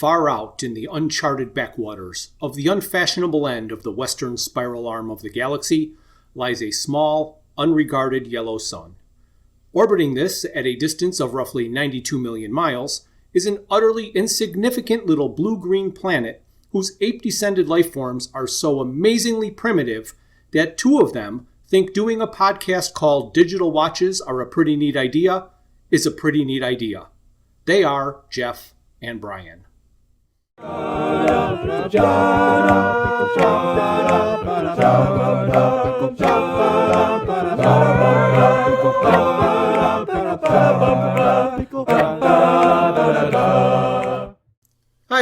Far out in the uncharted backwaters of the unfashionable end of the western spiral arm of the galaxy lies a small, unregarded yellow sun. Orbiting this at a distance of roughly 92 million miles is an utterly insignificant little blue-green planet whose ape-descended life forms are so amazingly primitive that two of them think doing a podcast called Digital Watches Are a Pretty Neat Idea is a pretty neat idea. They are Jeff and Bryan. Hi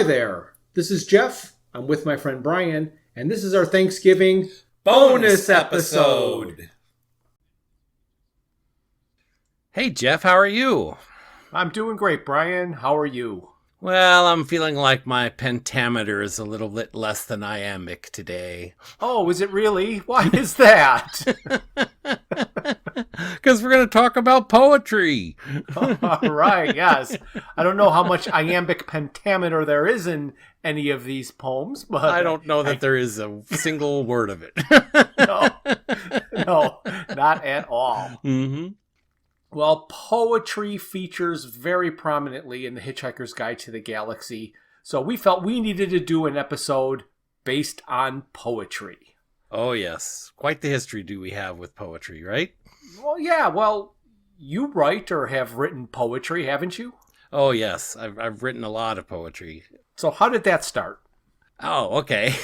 there, this is Jeff. I'm with my friend Bryan, and this is our Thanksgiving bonus episode. Hey Jeff, how are you? I'm doing great, Bryan. How are you? Well, I'm feeling like my pentameter is a little bit less than iambic today. Oh, is it really? Why is that? Because we're going to talk about poetry. All right, yes. I don't know how much iambic pentameter there is in any of these poems, but I don't know that there is a single word of it. No, not at all. Mm-hmm. Well, poetry features very prominently in the Hitchhiker's Guide to the Galaxy, so we felt we needed to do an episode based on poetry. Oh, yes. Quite the history do we have with poetry, right? Well, yeah. Well, you write or have written poetry, haven't you? Oh, yes. I've written a lot of poetry. So how did that start? Oh, okay.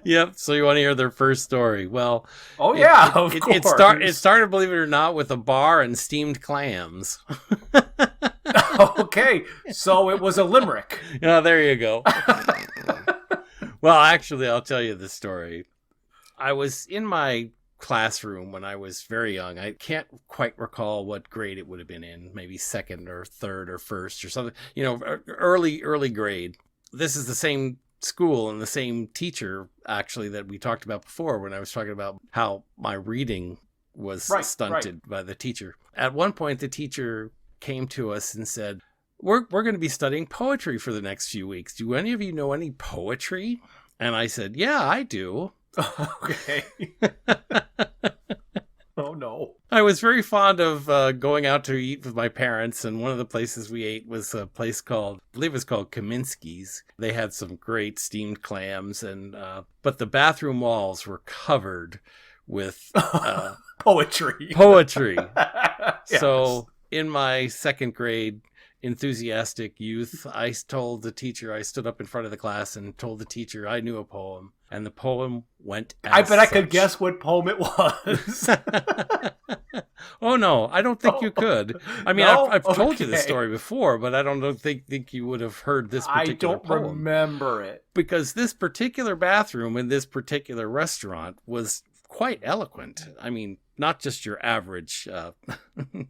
Yep. So you want to hear their first story? Well, of course. It started, believe it or not, with a bar and steamed clams. Okay, so it was a limerick. Yeah, there you go. Well, actually, I'll tell you the story. I was in my classroom when I was very young. I can't quite recall what grade it would have been in, maybe second or third or first or something, early grade. This is the same school and the same teacher, actually, that we talked about before when I was talking about how my reading was stunted by the teacher. At one point, the teacher came to us and said, we're going to be studying poetry for the next few weeks. Do any of you know any poetry? And I said, yeah, I do. Okay. Oh, no. I was very fond of going out to eat with my parents, and one of the places we ate was a place called, I believe it was called Kaminsky's. They had some great steamed clams, and but the bathroom walls were covered with poetry. Yes. So in my second grade enthusiastic youth, I told the teacher, I stood up in front of the class and told the teacher I knew a poem, and the poem went as I bet such. I could guess what poem it was. Oh, no, I don't think you could. I mean, No? I've told you this Okay. story before, but I don't think you would have heard this particular I don't poem. remember it. Because this particular bathroom in this particular restaurant was quite eloquent. I mean, not just your average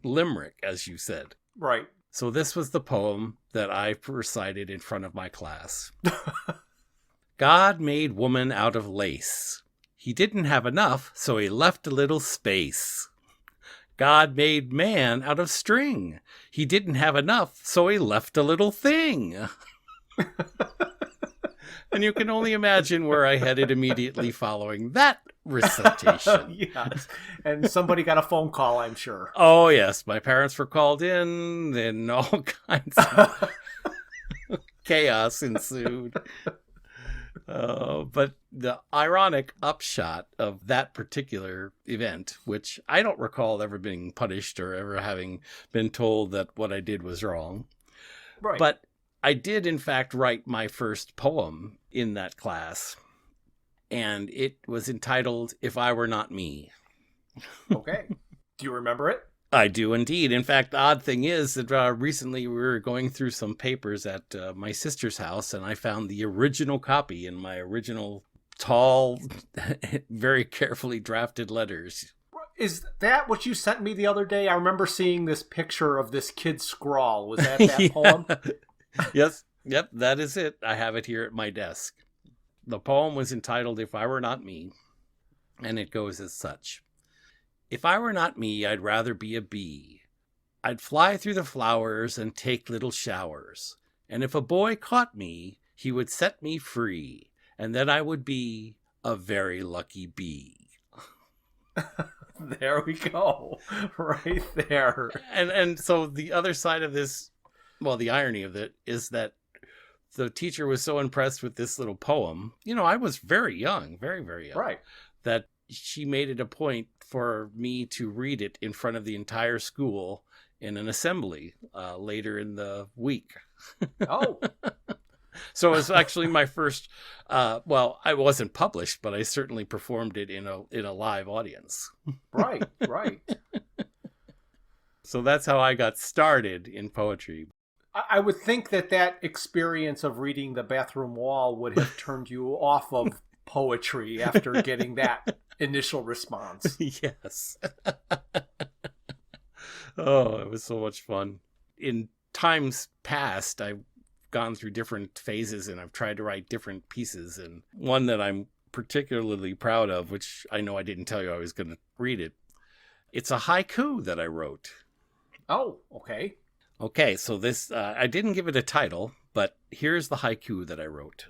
limerick, as you said. Right. So this was the poem that I recited in front of my class. God made woman out of lace. He didn't have enough, so he left a little space. God made man out of string. He didn't have enough, so he left a little thing. And you can only imagine where I headed immediately following that recitation. Yes. And somebody got a phone call, I'm sure. Oh, yes. My parents were called in, and all kinds of chaos ensued. But the ironic upshot of that particular event, which I don't recall ever being punished or ever having been told that what I did was wrong. Right. But I did, in fact, write my first poem in that class. And it was entitled, If I Were Not Me. Okay. Do you remember it? I do indeed. In fact, the odd thing is that recently we were going through some papers at my sister's house, and I found the original copy in my original tall, very carefully drafted letters. Is that what you sent me the other day? I remember seeing this picture of this kid's scrawl. Was that Yeah. poem? Yes. Yep, that is it. I have it here at my desk. The poem was entitled If I Were Not Me, and it goes as such. If I were not me, I'd rather be a bee. I'd fly through the flowers and take little showers, And if a boy caught me, he would set me free, and then I would be a very lucky bee. There we go. Right there. And so the other side of this, well, the irony of it is that the teacher was so impressed with this little poem. You know, I was very young, very, very young. Right. That she made it a point for me to read it in front of the entire school in an assembly later in the week. Oh. So it was actually my first, well, I wasn't published, but I certainly performed it in a live audience. Right, right. So that's how I got started in poetry. I would think that experience of reading the bathroom wall would have turned you off of poetry after getting that initial response. Yes. Oh, it was so much fun. In times past, I've gone through different phases and I've tried to write different pieces. And one that I'm particularly proud of, which I know I didn't tell you I was going to read it, it's a haiku that I wrote. Oh, okay. Okay, so this, I didn't give it a title, but here's the haiku that I wrote.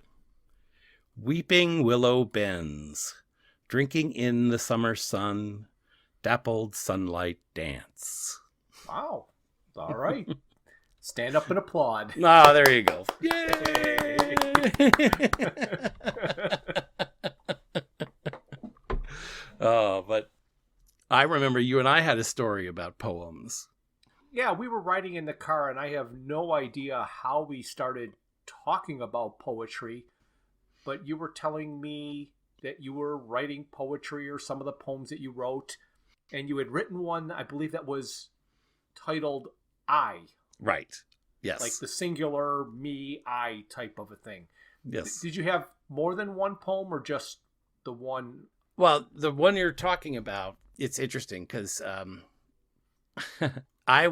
Weeping willow bends, drinking in the summer sun, dappled sunlight dance. Wow. All right. Stand up and applaud. Ah, there you go. Yay! Oh, but I remember you and I had a story about poems. Yeah, we were riding in the car, and I have no idea how we started talking about poetry, but you were telling me that you were writing poetry or some of the poems that you wrote, and you had written one, I believe that was titled I. Right. Yes. Like the singular me, I type of a thing. Yes. Did you have more than one poem or just the one? Well, the one you're talking about, it's interesting because I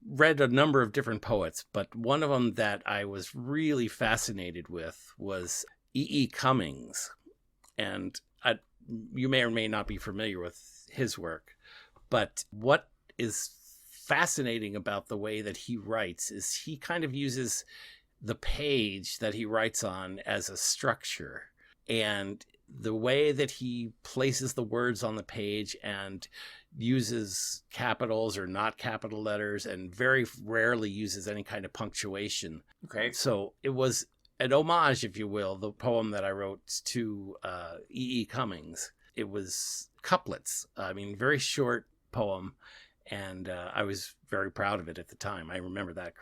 read a number of different poets, but one of them that I was really fascinated with was E.E. Cummings. And you may or may not be familiar with his work, but what is fascinating about the way that he writes is he kind of uses the page that he writes on as a structure, and the way that he places the words on the page and uses capitals or not capital letters and very rarely uses any kind of punctuation. Okay. So it was an homage, if you will, the poem that I wrote to E.E. Cummings. It was couplets. I mean, very short poem. And I was very proud of it at the time. I remember that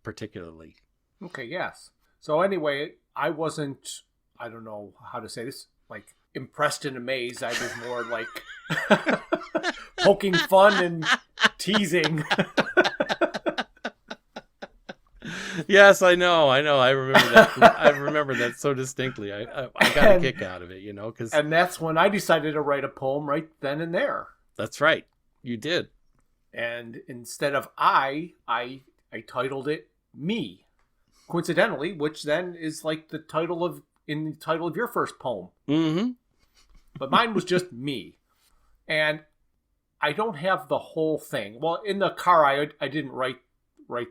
particularly. Okay, yes. So anyway, I wasn't, I don't know how to say this, like impressed and amazed. I was more like poking fun and teasing. Yes, I know. I remember that. I remember that so distinctly. I got a kick out of it, And that's when I decided to write a poem right then and there. That's right. You did. And instead of I titled it Me, coincidentally, which then is like the title of your first poem. Mm-hmm. But mine was just Me, and I don't have the whole thing. Well, in the car, I didn't write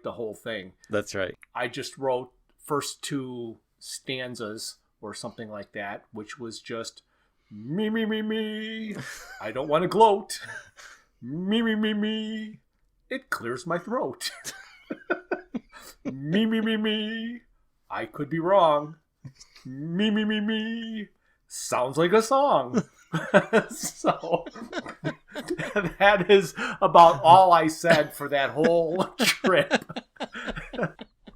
the whole thing. That's right. I just wrote first two stanzas or something like that, which was just me, me, me, me. I don't want to gloat. Me, me, me, me. It clears my throat. Me, me, me, me. I could be wrong. Me, me, me, me. Sounds like a song. So that is about all I said for that whole trip.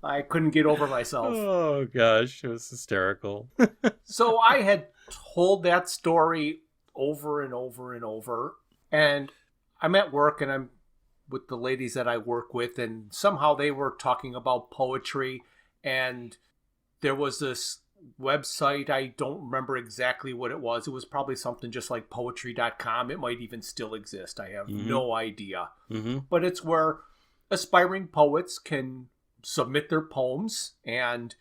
I couldn't get over myself. Oh, gosh. It was hysterical. So I had told that story over and over and over. And I'm at work and I'm with the ladies that I work with, and somehow they were talking about poetry, and there was this website. I don't remember exactly what it was. It was probably something just like poetry.com. It might even still exist. I have no idea. Mm-hmm. But it's where aspiring poets can submit their poems, and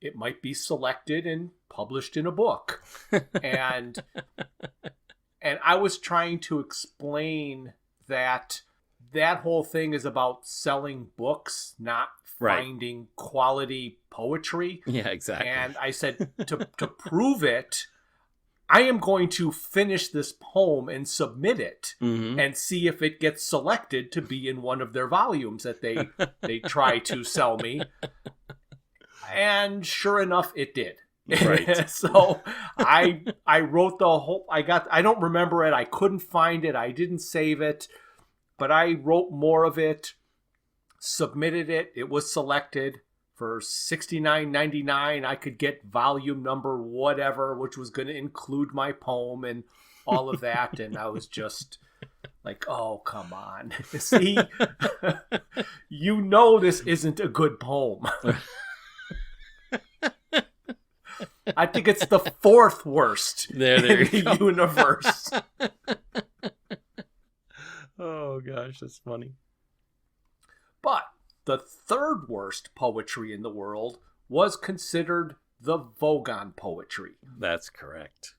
it might be selected and published in a book. And I was trying to explain that that whole thing is about selling books, not finding quality poetry. Yeah, exactly. And I said, to prove it, I am going to finish this poem and submit it and see if it gets selected to be in one of their volumes that they try to sell me. And sure enough, it did. Right. So I wrote the whole, I don't remember it. I couldn't find it. I didn't save it, but I wrote more of it, submitted it. It was selected for $69.99. I could get volume number whatever, which was going to include my poem and all of that. And I was just like, oh, come on. See, you know this isn't a good poem. I think it's the fourth worst in the universe. Oh, gosh, that's funny. But the third worst poetry in the world was considered the Vogon poetry. That's correct.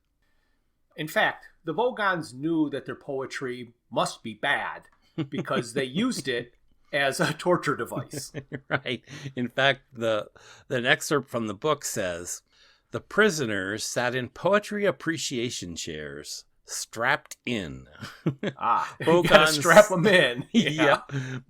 In fact, the Vogons knew that their poetry must be bad because they used it as a torture device. Right. In fact, the excerpt from the book says, the prisoners sat in poetry appreciation chairs, strapped in. You gotta strap them in. Yeah.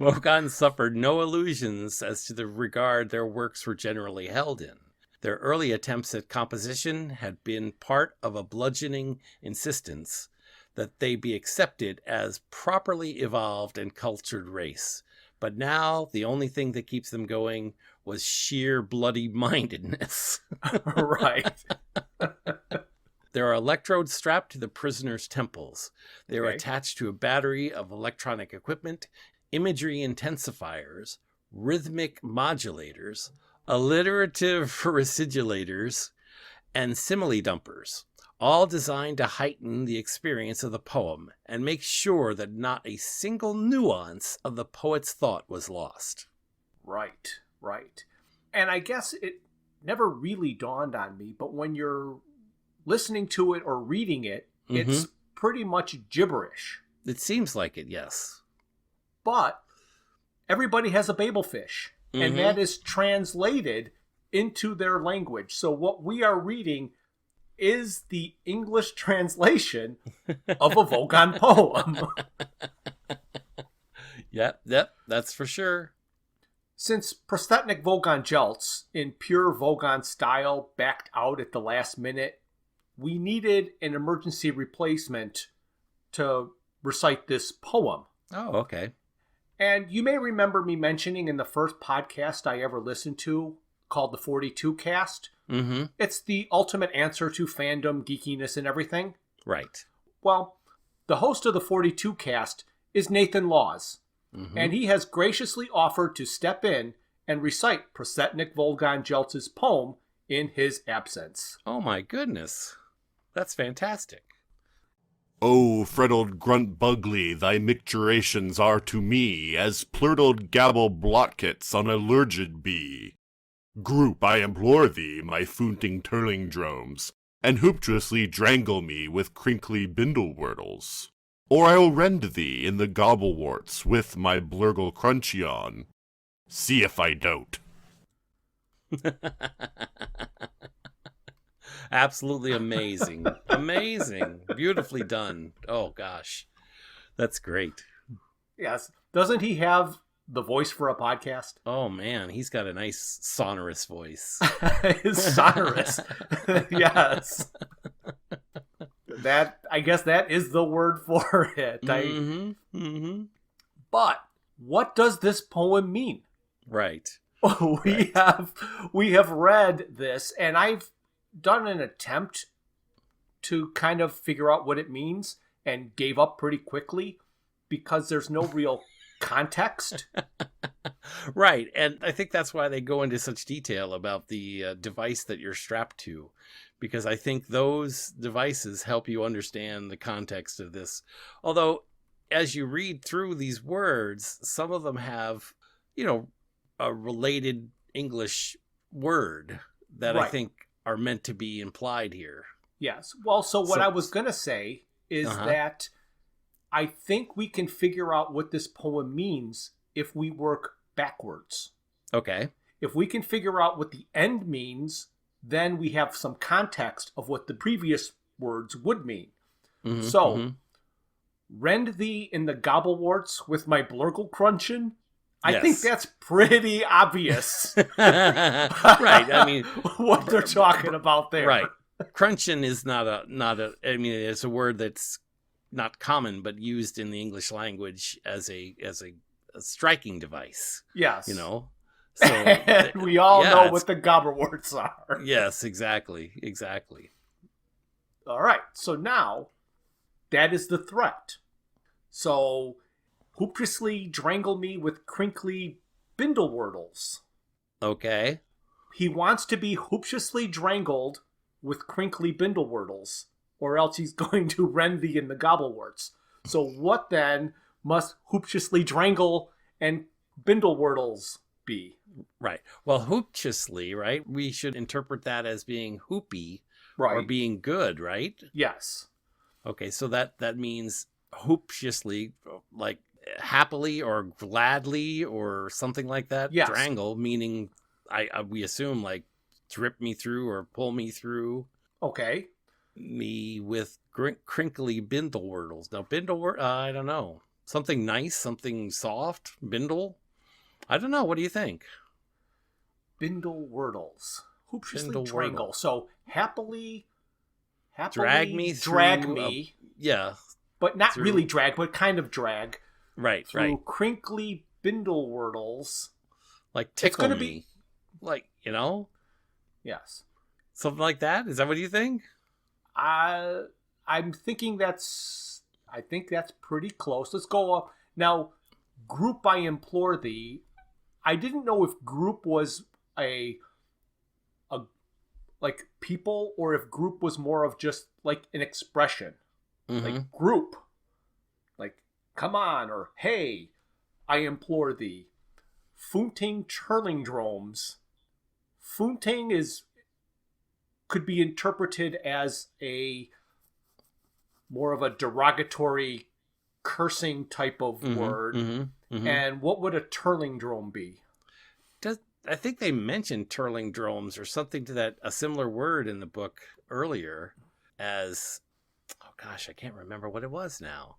Vogon suffered no illusions as to the regard their works were generally held in. Their early attempts at composition had been part of a bludgeoning insistence that they be accepted as properly evolved and cultured race. But now the only thing that keeps them going was sheer bloody mindedness. Right. There are electrodes strapped to the prisoners' temples. They are attached to a battery of electronic equipment, imagery intensifiers, rhythmic modulators, alliterative residulators, and simile dumpers, all designed to heighten the experience of the poem and make sure that not a single nuance of the poet's thought was lost. Right. And I guess it never really dawned on me, but when you're listening to it or reading it, it's pretty much gibberish. It seems like it, yes. But everybody has a babelfish, and that is translated into their language. So what we are reading is the English translation of a Vogon poem. Yep, that's for sure. Since Prostetnic Vogon Jeltz, in pure Vogon style, backed out at the last minute, we needed an emergency replacement to recite this poem. Oh, okay. And you may remember me mentioning in the first podcast I ever listened to, called the 42 Cast. It's the ultimate answer to fandom, geekiness, and everything. Right. Well, the host of the 42 Cast is Nathan Laws. And he has graciously offered to step in and recite Prostetnic Vogon Jeltz's poem in his absence. Oh my goodness. That's fantastic. O freddled grunt bugly, thy micturations are to me as plurtled gabble blotkets on a lurgid bee. Group, I implore thee, my foonting turling dromes, and hooptuously drangle me with crinkly bindle-wordles. Or I'll rend thee in the gobbleworts with my blurgle crunchion. See if I don't. Absolutely amazing. Amazing. Beautifully done. Oh, gosh. That's great. Yes. Doesn't he have the voice for a podcast? Oh, man. He's got a nice sonorous voice. It's sonorous. Yes. I guess that is the word for it. But what does this poem mean? Right. We have read this, and I've done an attempt to kind of figure out what it means and gave up pretty quickly because there's no real context. Right. And I think that's why they go into such detail about the device that you're strapped to, because I think those devices help you understand the context of this. Although, as you read through these words, some of them have, a related English word that I think are meant to be implied here. Yes. Well, so what I was going to say is that I think we can figure out what this poem means if we work backwards. Okay. If we can figure out what the end means, then we have some context of what the previous words would mean. Mm-hmm, So, rend thee in the gobblewarts with my blurgle crunchin'. I think that's pretty obvious. Right. I mean, what they're talking about there. Right. Crunchin' is not a. I mean, it's a word that's not common, but used in the English language as a striking device. Yes. You know. So and we all know what the gobblewarts are. Yes, exactly. All right. So now, that is the threat. So, hoopiously drangle me with crinkly bindlewordles. Okay. He wants to be hoopiously drangled with crinkly bindlewordles, or else he's going to rend thee in the gobblewarts. So what then must hoopiously drangle and bindlewordles be? Right. Well, hoopiously, right? We should interpret that as being hoopy or being good, right? Yes. Okay, so that means hoopiously, like happily or gladly or something like that. Yes. Drangle, meaning we assume like drip me through or pull me through. Okay. Me with crinkly bindlewordles. Now, I don't know. Something nice, something soft, bindle. I don't know. What do you think? Bindlewordles. Hoopiously drangle. So happily drag me through. Yeah. But not really drag, but kind of drag. Right, through crinkly bindlewordles. Like tickle me. Like, you know? Yes. Something like that? Is that what you think? I'm thinking that's pretty close. Let's go up. Now, group I implore thee. I didn't know if group was a like people or if group was more of just like an expression. Mm-hmm. Like group. Like, come on, or hey, I implore thee. Foonting Turlingdromes. Foonting could be interpreted as a more of a derogatory cursing type of word. And what would a Turlingdrome be? I think they mentioned Turlingdromes or something to that, a similar word in the book earlier as, oh gosh, I can't remember what it was now.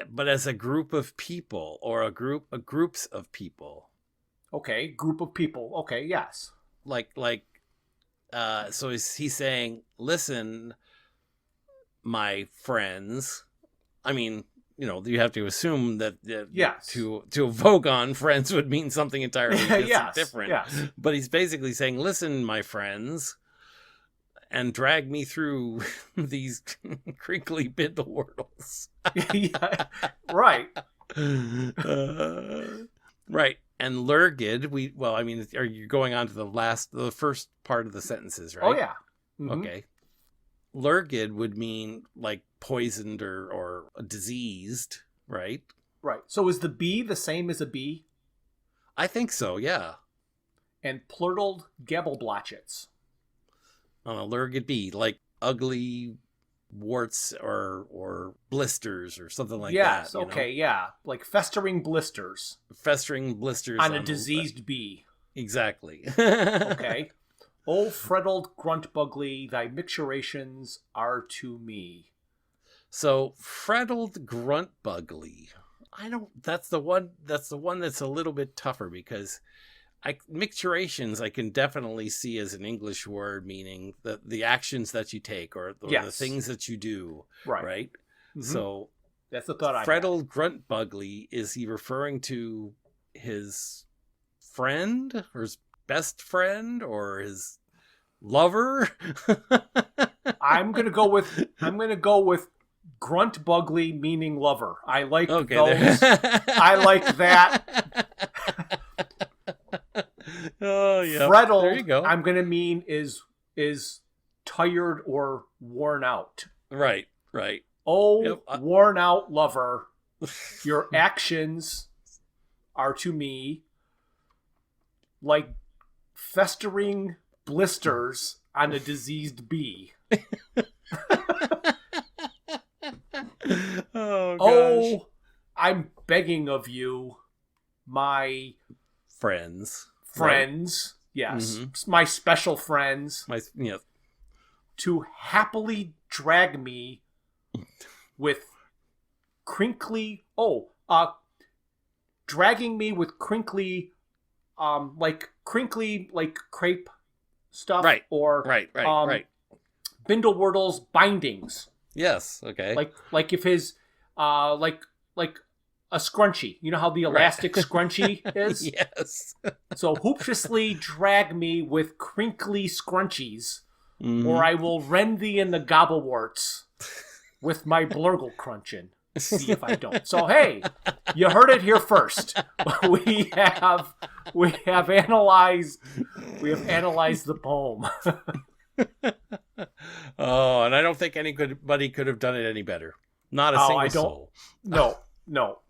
But as a group of people or groups of people. Okay, group of people. Okay, yes. So he's saying, listen, my friends. I mean, you know, you have to assume that yes. to a Vogon, friends would mean something entirely different. Yes. But he's basically saying, listen, my friends, and drag me through these crinkly bindlewordles. Yeah, right. Right. And Lurgid, are you going on to the first part of the sentences, right? Oh, yeah. Mm-hmm. Okay. Lurgid would mean like poisoned or diseased, right? Right. So is the bee the same as a bee? I think so, yeah. And plurtled gabbleblochets. On a Lurgid bee, like ugly warts or blisters or something like that. Yes, okay, yeah. Like festering blisters. Festering blisters on a diseased bee. Exactly. Okay. O freddled gruntbugly, thy micturations are to me. So freddled gruntbugly. That's the one that's a little bit tougher because micturations I can definitely see as an English word meaning the actions that you take or the things that you do. Right? Mm-hmm. So that's the thought I had. Freddled gruntbugly, is he referring to his friend or his best friend or his lover? I'm gonna go with gruntbugly meaning lover. I like those. I like that. Oh yeah. Freddled, there you go. I'm gonna mean is tired or worn out. Right. Oh, worn out lover, your actions are to me like festering blisters on a diseased bee. Oh, I'm begging of you, my friends, yes, Mhm. my special friends, my to happily drag me with dragging me with crinkly, like crepe stuff, Right, or right. Bindlewurdel's bindings, Yes, okay. like if his, like a scrunchie. You know how the elastic scrunchie is? Yes. So hooptiously drag me with crinkly scrunchies, Mhm. or I will rend thee in the gobblewarts with my blurgle crunching. See if I don't. So hey, you heard it here first. We have analyzed the poem. Oh, and I don't think anybody could have done it any better. Not a single soul. No.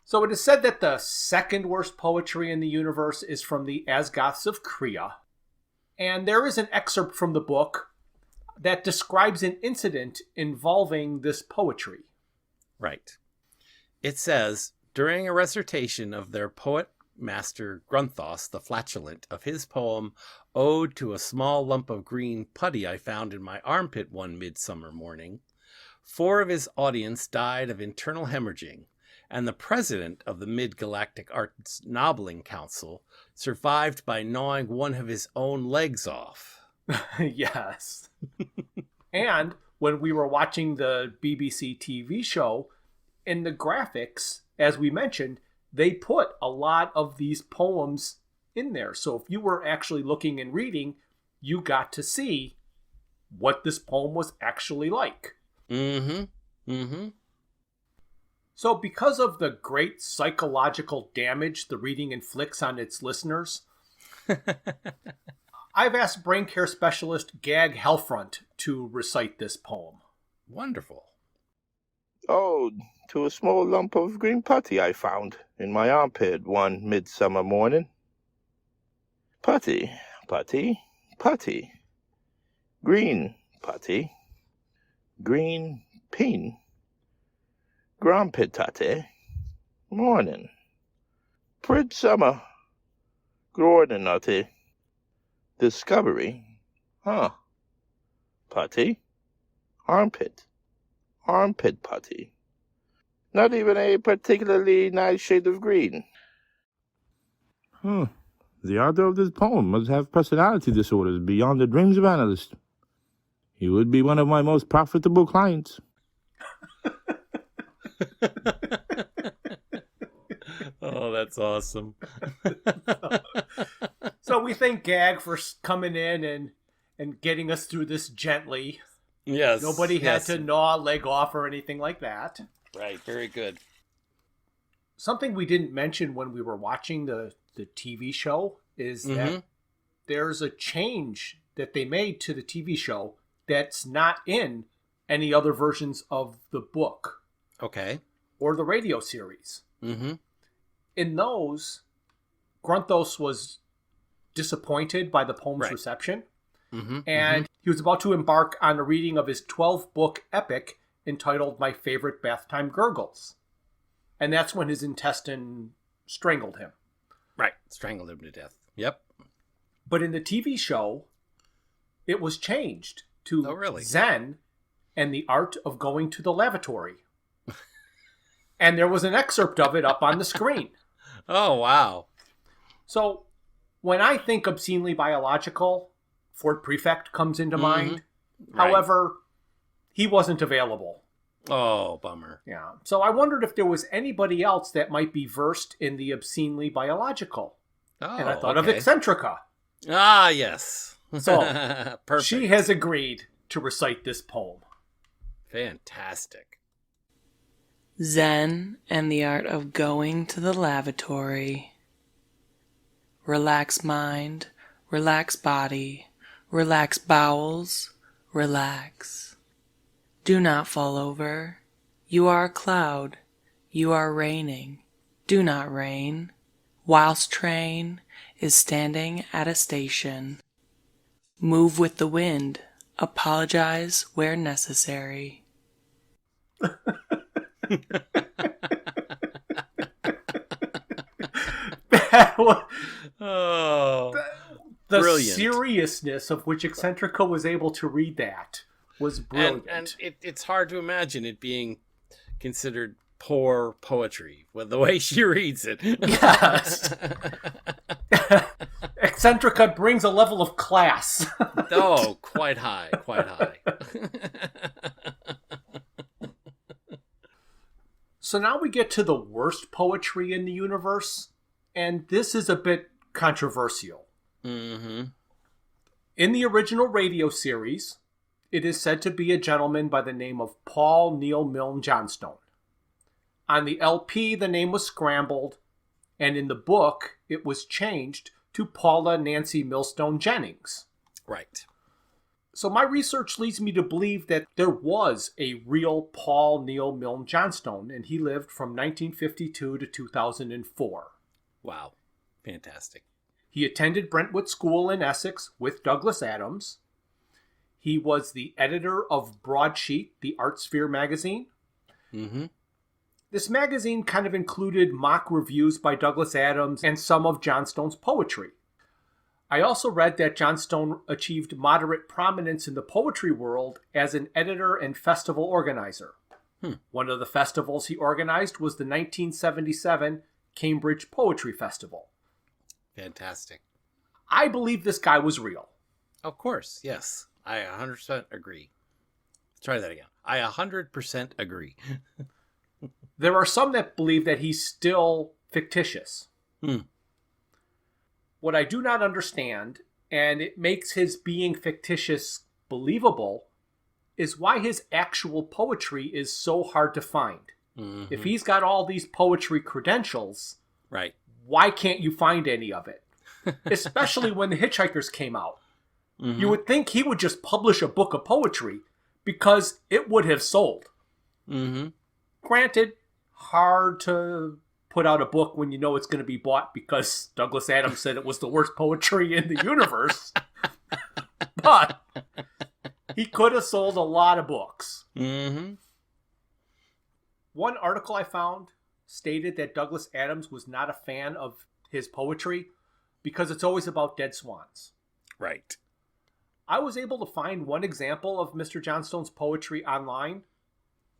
So it is said that the second worst poetry in the universe is from the Asgoths of Krea. And there is an excerpt from the book that describes an incident involving this poetry. Right. It says, during a recitation of their poet master Grunthos the Flatulent of his poem Ode to a Small Lump of Green Putty I Found in My Armpit One Midsummer Morning, 4 of his audience died of internal hemorrhaging, and the president of the Mid-Galactic Arts Nobbling Council survived by gnawing one of his own legs off. Yes. And when we were watching the BBC TV show, in the graphics, as we mentioned, they put a lot of these poems in there. So if you were actually looking and reading, you got to see what this poem was actually like. So because of the great psychological damage the reading inflicts on its listeners, I've asked brain care specialist Gag Hellfront to recite this poem. Wonderful. Ode to a small lump of green putty I found in my armpit one midsummer morning. Putty, putty, putty. Green putty. Green peen. Grompitate. Morning. Prid summer. Glordinati. Discovery. Huh. Putty. Armpit. Armpit putty. Not even a particularly nice shade of green. The author of this poem must have personality disorders beyond the dreams of analysts. He would be one of my most profitable clients. Oh, that's awesome. So we thank Gag for coming in and getting us through this gently. Yes. Nobody had to gnaw a leg off or anything like that. Right, very good. Something we didn't mention when we were watching the TV show is that there's a change that they made to the TV show that's not in any other versions of the book. Okay. Or the radio series. In those, Grunthos was disappointed by the poem's reception. And he was about to embark on a reading of his 12-book epic entitled My Favorite Bath Time Gurgles. And that's when his intestine strangled him. Right, strangled him to death. Yep. But in the TV show, it was changed to Zen and the Art of Going to the Lavatory. And there was an excerpt of it up on the screen. Oh, wow. So when I think obscenely biological, Fort Prefect comes into mind. Right. However, he wasn't available. Oh, bummer. Yeah. So I wondered if there was anybody else that might be versed in the obscenely biological. Oh, and I thought of Eccentrica. Ah, yes. So Perfect. she has agreed to recite this poem. Fantastic. Zen and the Art of Going to the Lavatory. Relax mind, relax body, relax bowels, relax. Do not fall over. You are a cloud. You are raining. Do not rain. Whilst train is standing at a station. Move with the wind. Apologize where necessary. Oh, The brilliant. seriousness of which Eccentrica was able to read that was brilliant. And it's hard to imagine it being considered poor poetry with the way she reads it. Yes. Eccentrica brings a level of class. Oh, quite high, quite high. So now we get to the worst poetry in the universe, and this is a bit controversial. Mm-hmm. In the original radio series, it is said to be a gentleman by the name of Paul Neil Milne Johnstone. On the LP, the name was scrambled, and in the book, it was changed to Paula Nancy Millstone Jennings. Right. So my research leads me to believe that there was a real Paul Neil Milne Johnstone, and he lived from 1952 to 2004. Wow. Fantastic. He attended Brentwood School in Essex with Douglas Adams. He was the editor of Broadsheet, the Art Sphere magazine. Mm-hmm. This magazine kind of included mock reviews by Douglas Adams and some of Johnstone's poetry. I also read that Johnstone achieved moderate prominence in the poetry world as an editor and festival organizer. One of the festivals he organized was the 1977 Cambridge Poetry Festival. Fantastic. I believe this guy was real. Of course, yes. I 100% agree. Try that again. I 100% agree. There are some that believe that he's still fictitious. What I do not understand, and it makes his being fictitious believable, is why his actual poetry is so hard to find. Mm-hmm. If he's got all these poetry credentials, Right. why can't you find any of it? Especially when the Hitchhikers came out. Mm-hmm. You would think he would just publish a book of poetry because it would have sold. Mm-hmm. Granted, hard to put out a book when you know it's going to be bought because Douglas Adams said it was the worst poetry in the universe. But he could have sold a lot of books. Mm-hmm. One article I found stated that Douglas Adams was not a fan of his poetry because it's always about dead swans. Right. I was able to find one example of Mr. Johnstone's poetry online.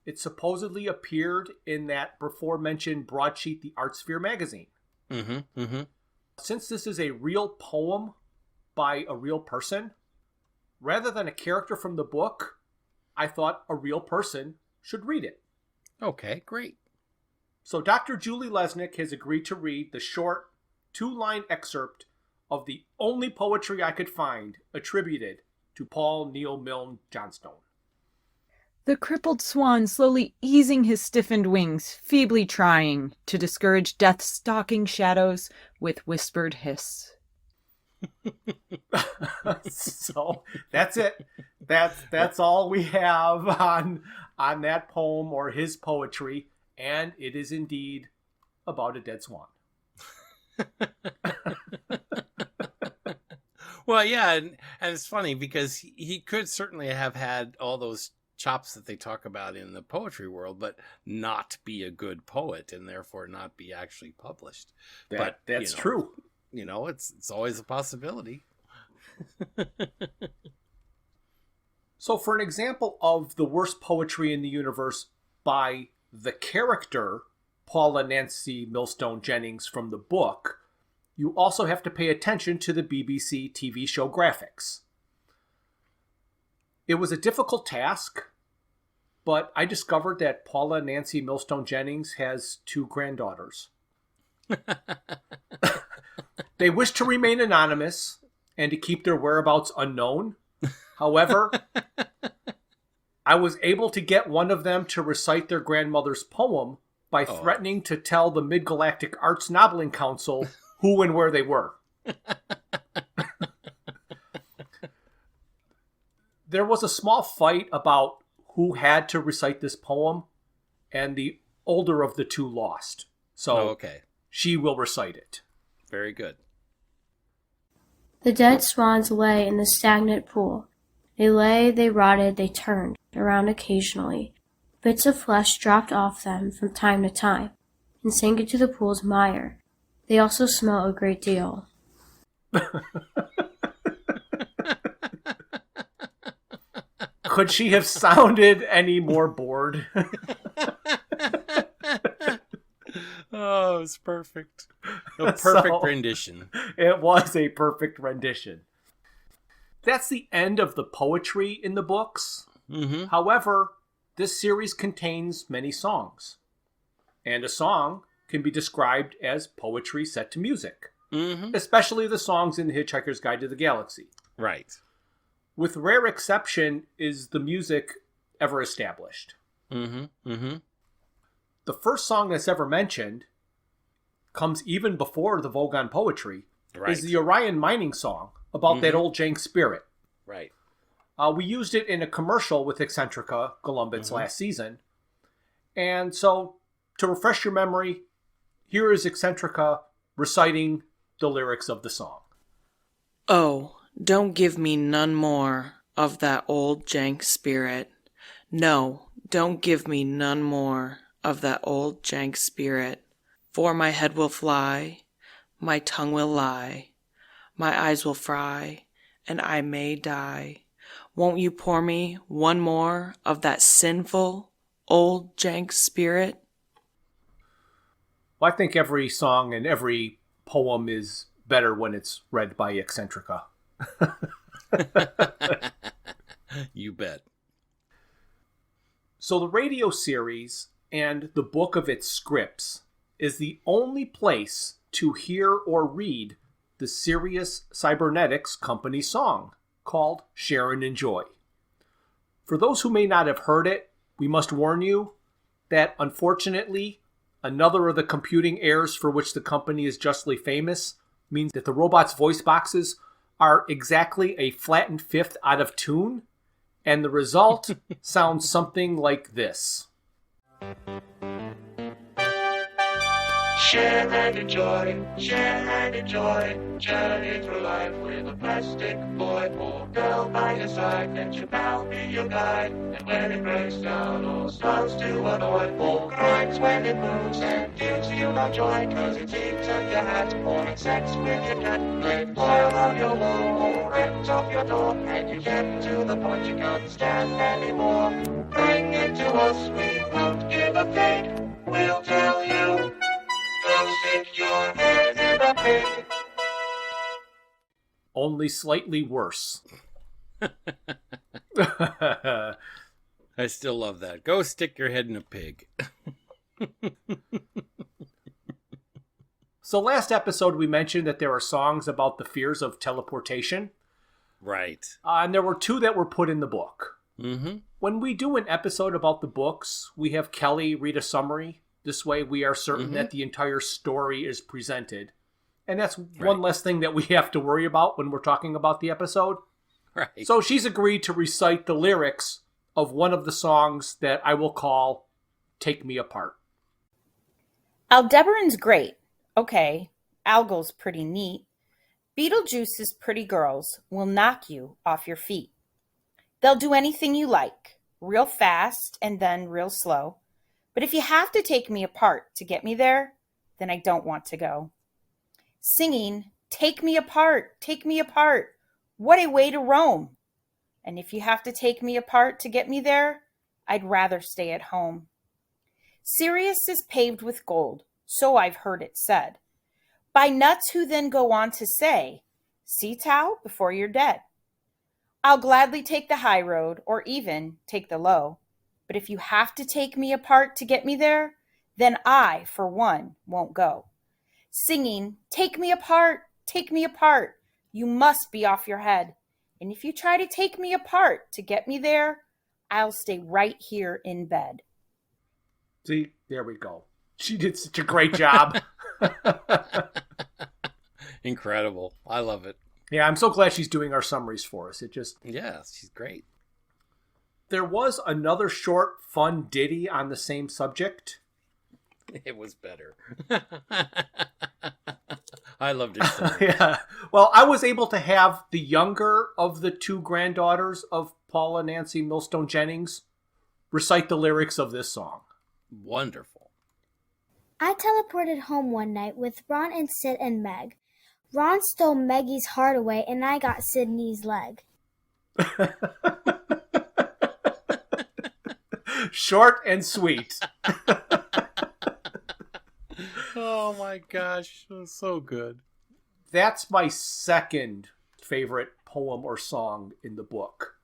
It supposedly appeared in that before-mentioned Broadsheet, the Art Sphere magazine. Mm-hmm. Mm-hmm. Since this is a real poem by a real person, rather than a character from the book, I thought a real person should read it. Okay, great. So Dr. Julie Lesnick has agreed to read the short, 2-line excerpt of the only poetry I could find attributed to Paul Neil Milne Johnstone. The crippled swan slowly easing his stiffened wings, feebly trying to discourage death's stalking shadows with whispered hiss. So that's it. That's all we have on that poem or his poetry, and it is indeed about a dead swan. Well, yeah, and it's funny because he could certainly have had all those chops that they talk about in the poetry world, but not be a good poet and therefore not be actually published. But that's true. You know, it's always a possibility. So for an example of the worst poetry in the universe by the character Paula Nancy Millstone Jennings from the book, you also have to pay attention to the BBC TV show graphics. It was a difficult task, but I discovered that Paula Nancy Millstone Jennings has 2 granddaughters. They wish to remain anonymous and to keep their whereabouts unknown. However, I was able to get one of them to recite their grandmother's poem by threatening to tell the Mid-Galactic Arts Nobbling Council who and where they were. There was a small fight about who had to recite this poem, and the older of the 2 lost. So she will recite it. Very good. The dead swans lay in the stagnant pool. They lay, they rotted, they turned around occasionally, Bits of flesh dropped off them from time to time and sank into the pool's mire. They also smell a great deal. Could she have sounded any more bored? Oh, it's perfect. A perfect rendition. It was a perfect rendition. That's the end of the poetry in the books. Mm-hmm. However, this series contains many songs. And a song can be described as poetry set to music. Mm-hmm. Especially the songs in The Hitchhiker's Guide to the Galaxy. Right. With rare exception is the music ever established. Mm-hmm. Mm-hmm. The first song that's ever mentioned comes even before the Vogon poetry, Right. is the Orion mining song about that old jank spirit. Right. We used it in a commercial with Eccentrica Columbus last season. And so, to refresh your memory, here is Eccentrica reciting the lyrics of the song. Oh, don't give me none more of that old jank spirit. No, don't give me none more of that old jank spirit. For my head will fly, my tongue will lie, my eyes will fry, and I may die. Won't you pour me one more of that sinful old jank spirit? Well, I think every song and every poem is better when it's read by Eccentrica. You bet. So the radio series and the book of its scripts is the only place to hear or read the Sirius Cybernetics Company song called Share and Enjoy. For those who may not have heard it, we must warn you that unfortunately, another of the computing errors for which the company is justly famous means that the robot's voice boxes are exactly a flattened fifth out of tune, and the result sounds something like this. Share and enjoy, journey through life with a plastic boy or girl by your side. Let your pal be your guide, and when it breaks down or starts to annoy, or cries when it moves and gives you no joy, cause it's eaten your hat or had sex with your cat, laid oil on your wall or ripped off your door, and you get to the point you can't stand anymore. Bring it to us, we won't give a fig, we'll tell you. Go stick your head in a pig. Only slightly worse. I still love that. Go stick your head in a pig. So last episode we mentioned that there are songs about the fears of teleportation. Right. And there were 2 that were put in the book. Mm-hmm. When we do an episode about the books, we have Kelly read a summary. This way we are certain that the entire story is presented. And that's one less thing that we have to worry about when we're talking about the episode. Right. So she's agreed to recite the lyrics of one of the songs that I will call Take Me Apart. Aldebaran's great. Okay. Algol's pretty neat. Beetlejuice's pretty girls will knock you off your feet. They'll do anything you like, real fast and then real slow. But if you have to take me apart to get me there, then I don't want to go. Singing, take me apart, what a way to roam. And if you have to take me apart to get me there, I'd rather stay at home. Sirius is paved with gold, so I've heard it said, by nuts who then go on to say, see Tao before you're dead. I'll gladly take the high road or even take the low. But if you have to take me apart to get me there, then I, for one, won't go. Singing, take me apart, you must be off your head. And if you try to take me apart to get me there, I'll stay right here in bed. See, there we go. She did such a great job. Incredible. I love it. Yeah, I'm so glad she's doing our summaries for us. Yeah, she's great. There was another short, fun ditty on the same subject. It was better. I loved it so much. Yeah. Well, I was able to have the younger of the 2 granddaughters of Paula Nancy Millstone Jennings recite the lyrics of this song. Wonderful. I teleported home one night with Ron and Sid and Meg. Ron stole Maggie's heart away, and I got Sydney's leg. Short and sweet. Oh my gosh, so good. That's my second favorite poem or song in the book.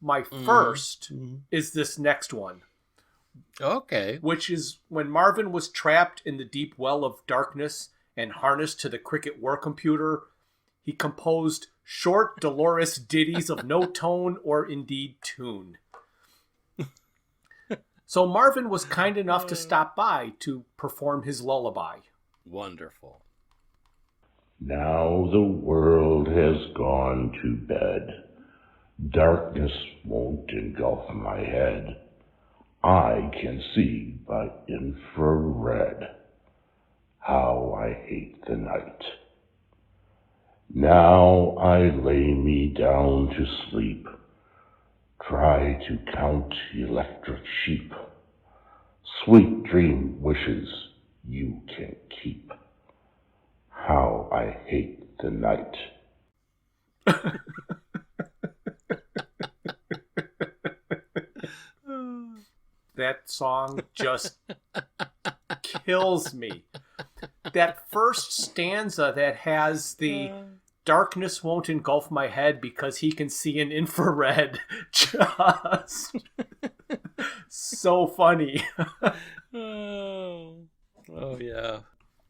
My first is this next one. Okay. Which is when Marvin was trapped in the deep well of darkness and harnessed to the Cricket war computer, he composed short, dolorous ditties of no tone or indeed tune. So Marvin was kind enough to stop by to perform his lullaby. Wonderful. Now the world has gone to bed. Darkness won't engulf my head. I can see by infrared. How I hate the night. Now I lay me down to sleep. Try to count electric sheep. Sweet dream wishes you can keep. How I hate the night. That song just kills me. That first stanza that has the darkness won't engulf my head because he can see in infrared, just so funny. Oh yeah.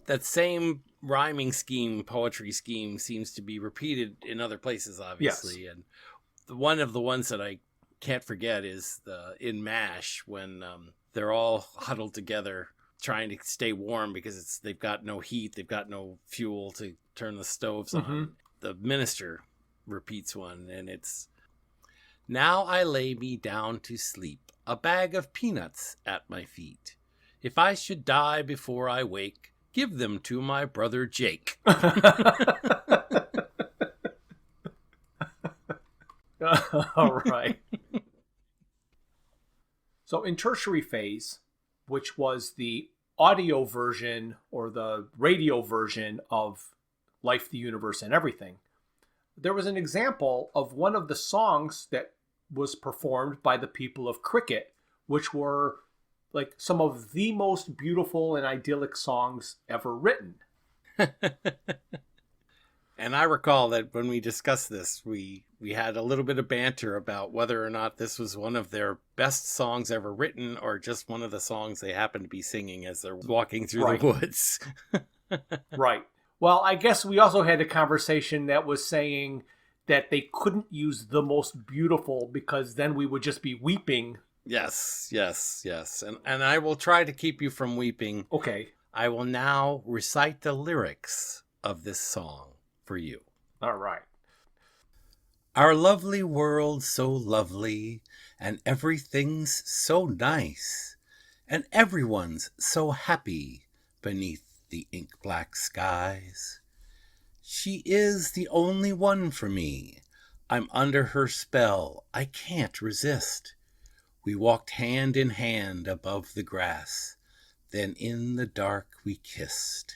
That same rhyming scheme, poetry scheme, seems to be repeated in other places, obviously. Yes. And one of the ones that I can't forget is in MASH when they're all huddled together trying to stay warm because they've got no heat, they've got no fuel to turn the stoves on. The minister repeats one, and it's, "Now I lay me down to sleep, a bag of peanuts at my feet. If I should die before I wake, give them to my brother Jake." All right. So in Tertiary Phase, which was the audio version or the radio version of Life, the Universe, and Everything, there was an example of one of the songs that was performed by the people of Cricket, which were like some of the most beautiful and idyllic songs ever written. And I recall that when we discussed this, we had a little bit of banter about whether or not this was one of their best songs ever written or just one of the songs they happened to be singing as they're walking through the woods. Right. Well, I guess we also had a conversation that was saying that they couldn't use the most beautiful because then we would just be weeping. Yes. And I will try to keep you from weeping. Okay. I will now recite the lyrics of this song for you. All right. Our lovely world so lovely, and everything's so nice, and everyone's so happy beneath the ink-black skies. She is the only one for me. I'm under her spell, I can't resist. We walked hand in hand above the grass, then in the dark we kissed.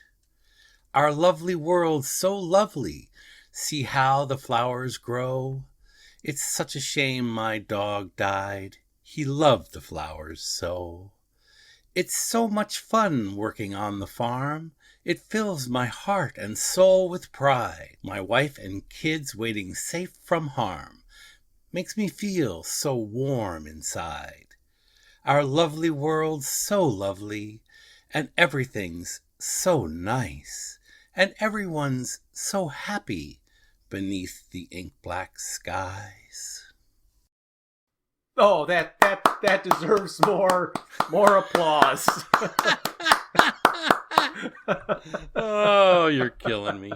Our lovely world so lovely, see how the flowers grow. It's such a shame my dog died, he loved the flowers so. It's so much fun working on the farm, it fills my heart and soul with pride. My wife and kids waiting safe from harm, makes me feel so warm inside. Our lovely world so lovely, and everything's so nice, and everyone's so happy beneath the ink-black skies. Oh, that deserves more applause. Oh, you're killing me.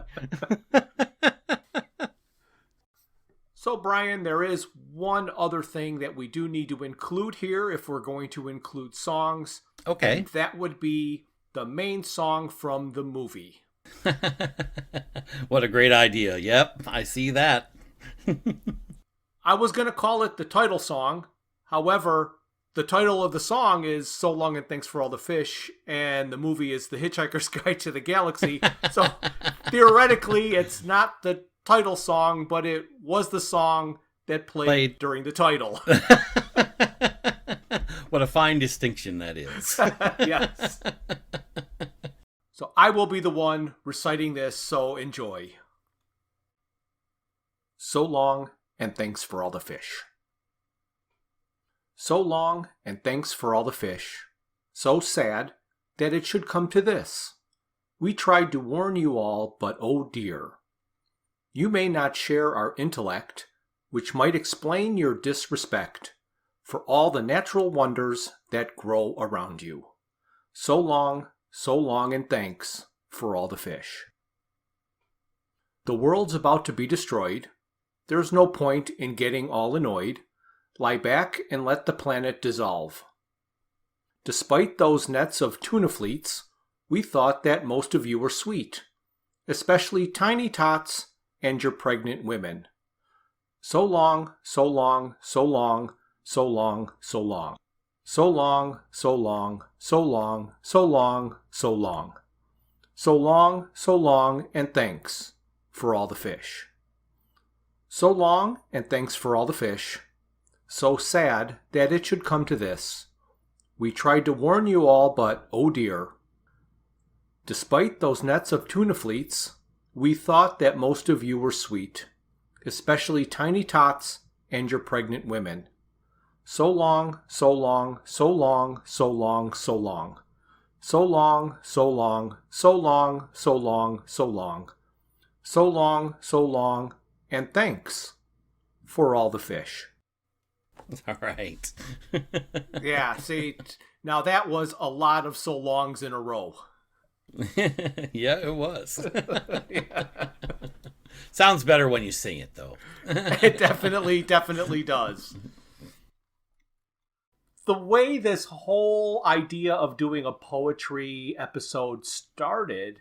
So, Brian, there is one other thing that we do need to include here if we're going to include songs. Okay. And that would be the main song from the movie. What a great idea. Yep, I see that. I was going to call it the title song. However, The title of the song is So Long and Thanks for All the Fish, and the movie is The Hitchhiker's Guide to the Galaxy. So theoretically, it's not the title song, but it was the song that played during the title. What a fine distinction that is. Yes. So I will be the one reciting this, so enjoy. So long and thanks for all the fish. So long and thanks for all the fish. So sad that it should come to this. We tried to warn you all, but oh dear. You may not share our intellect, which might explain your disrespect for all the natural wonders that grow around you. So long and thanks for all the fish. The world's about to be destroyed. There's no point in getting all annoyed. Lie back and let the planet dissolve. Despite those nets of tuna fleets, we thought that most of you were sweet, especially tiny tots and your pregnant women. So long, so long, so long, so long, so long. So long, so long, so long, so long, so long. So long, and thanks for all the fish. So long, and thanks for all the fish. So sad that it should come to this. We tried to warn you all, but oh dear. Despite those nets of tuna fleets, we thought that most of you were sweet, especially tiny tots and your pregnant women. So long, so long, so long, so long, so long. So long, so long, so long, so long, so long. So long, and thanks for all the fish. All right. Yeah, see, now that was a lot of so longs in a row. Yeah, it was. Yeah. Sounds better when you sing it, though. It definitely does. The way this whole idea of doing a poetry episode started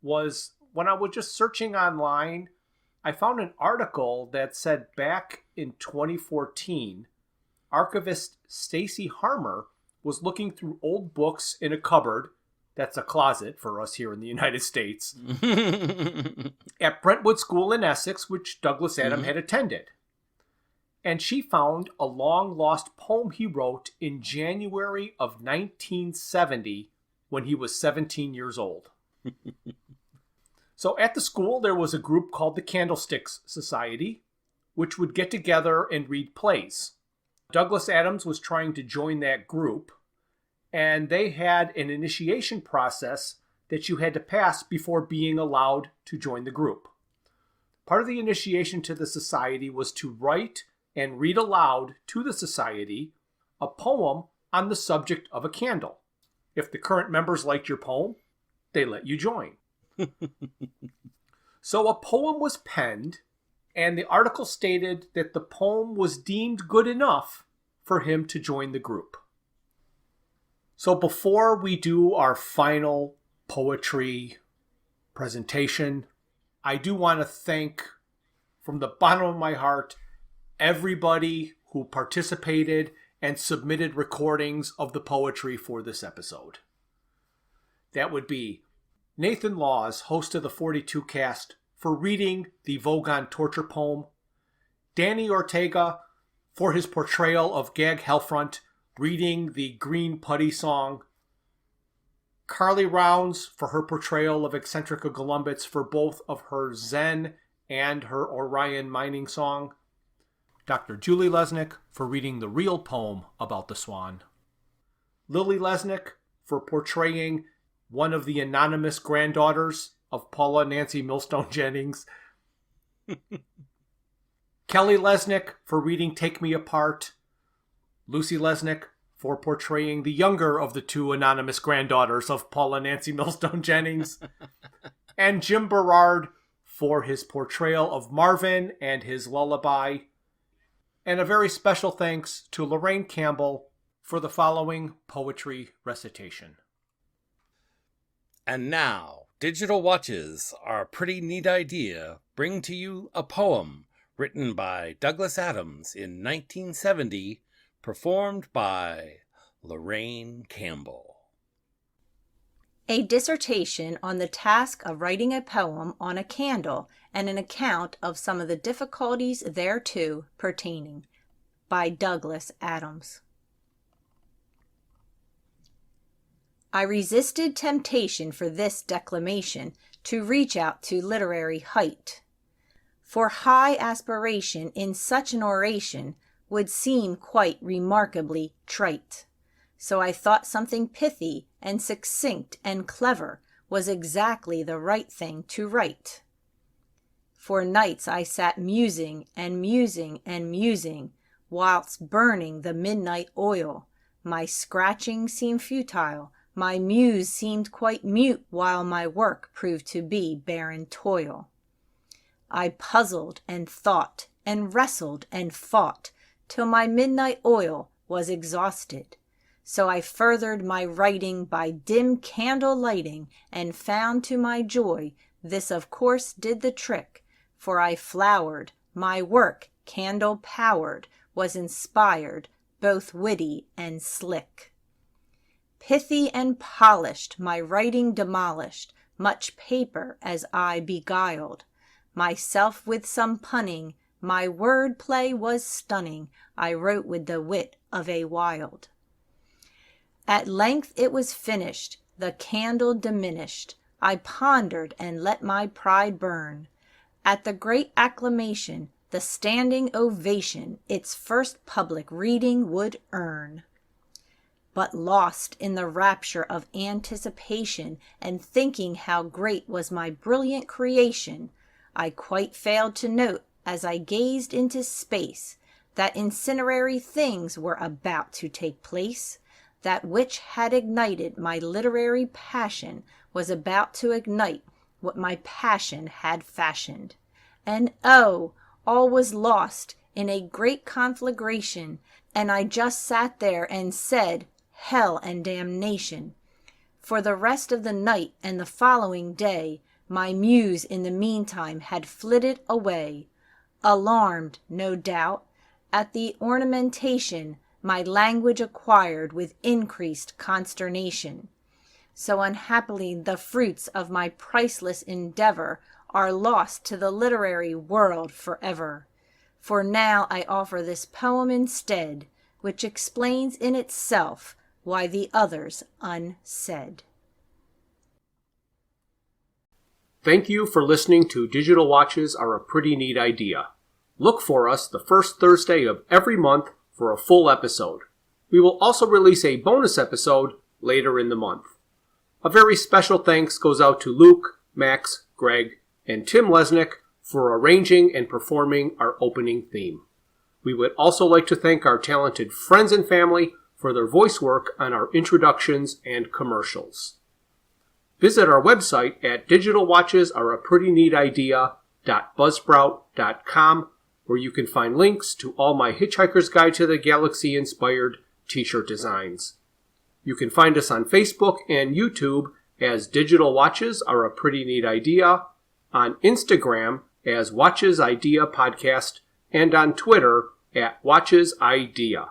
was when I was just searching online. I found an article that said back in 2014, archivist Stacy Harmer was looking through old books in a cupboard, that's a closet for us here in the United States, at Brentwood School in Essex, which Douglas Adams had attended. And she found a long-lost poem he wrote in January of 1970 when he was 17 years old. So at the school, there was a group called the Candlesticks Society, which would get together and read plays. Douglas Adams was trying to join that group, and they had an initiation process that you had to pass before being allowed to join the group. Part of the initiation to the society was to write and read aloud to the society a poem on the subject of a candle. If the current members liked your poem, they let you join. So a poem was penned, and the article stated that the poem was deemed good enough for him to join the group. So before we do our final poetry presentation, I do want to thank, from the bottom of my heart, everybody who participated and submitted recordings of the poetry for this episode. That would be Nathan Laws, host of the 42 Cast, for reading the Vogon torture poem, Danny Ortega for his portrayal of Gag Hellfront, reading the Green Putty song, Carly Rounds for her portrayal of Eccentrica Golumbitz for both of her Zen and her Orion mining song, Dr. Julie Lesnick for reading the real poem about the swan, Lily Lesnick for portraying one of the anonymous granddaughters of Paula Nancy Millstone Jennings, Kelly Lesnick for reading Take Me Apart, Lucy Lesnick for portraying the younger of the two anonymous granddaughters of Paula Nancy Millstone Jennings, and Jim Berard for his portrayal of Marvin and his lullaby. And a very special thanks to Lorraine Campbell for the following poetry recitation. And now, digital watches are a pretty neat idea. Bring to you a poem written by Douglas Adams in 1970, performed by Lorraine Campbell. A dissertation on the task of writing a poem on a candle and an account of some of the difficulties thereto pertaining, by Douglas Adams. I resisted temptation for this declamation to reach out to literary height, for high aspiration in such an oration would seem quite remarkably trite. So I thought something pithy and succinct and clever was exactly the right thing to write. For nights I sat musing and musing and musing, whilst burning the midnight oil. My scratching seemed futile, my muse seemed quite mute, while my work proved to be barren toil. I puzzled and thought and wrestled and fought, till my midnight oil was exhausted. So I furthered my writing by dim candle lighting, and found to my joy this of course did the trick, for I flowered, my work candle-powered, was inspired, both witty and slick. Pithy and polished, my writing demolished much paper as I beguiled myself with some punning. My word play was stunning, I wrote with the wit of a wild. At length it was finished, the candle diminished. I pondered and let my pride burn. At the great acclamation, the standing ovation, its first public reading would earn. But lost in the rapture of anticipation, and thinking how great was my brilliant creation, I quite failed to note, as I gazed into space, that incinerary things were about to take place. That which had ignited my literary passion was about to ignite what my passion had fashioned. And oh, all was lost in a great conflagration, and I just sat there and said, hell and damnation. For the rest of the night and the following day, my muse in the meantime had flitted away, alarmed, no doubt, at the ornamentation my language acquired with increased consternation. So unhappily the fruits of my priceless endeavor are lost to the literary world forever. For now I offer this poem instead, which explains in itself why the others unsaid. Thank you for listening to Digital Watches Are a Pretty Neat Idea. Look for us the first Thursday of every month for a full episode. We will also release a bonus episode later in the month. A very special thanks goes out to Luke, Max, Greg, and Tim Lesnick for arranging and performing our opening theme. We would also like to thank our talented friends and family for their voice work on our introductions and commercials. Visit our website at digitalwatchesareapretyneatidea.buzzsprout.com, where you can find links to all my Hitchhiker's Guide to the Galaxy inspired t-shirt designs. You can find us on Facebook and YouTube as Digital Watches Are a Pretty Neat Idea, on Instagram as Watches Idea Podcast, and on Twitter at Watches Idea.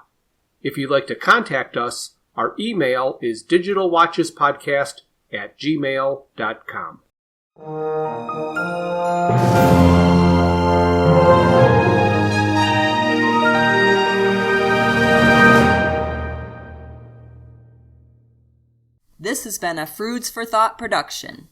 If you'd like to contact us, our email is digitalwatchespodcast@gmail.com. This has been a Foods for Thought production.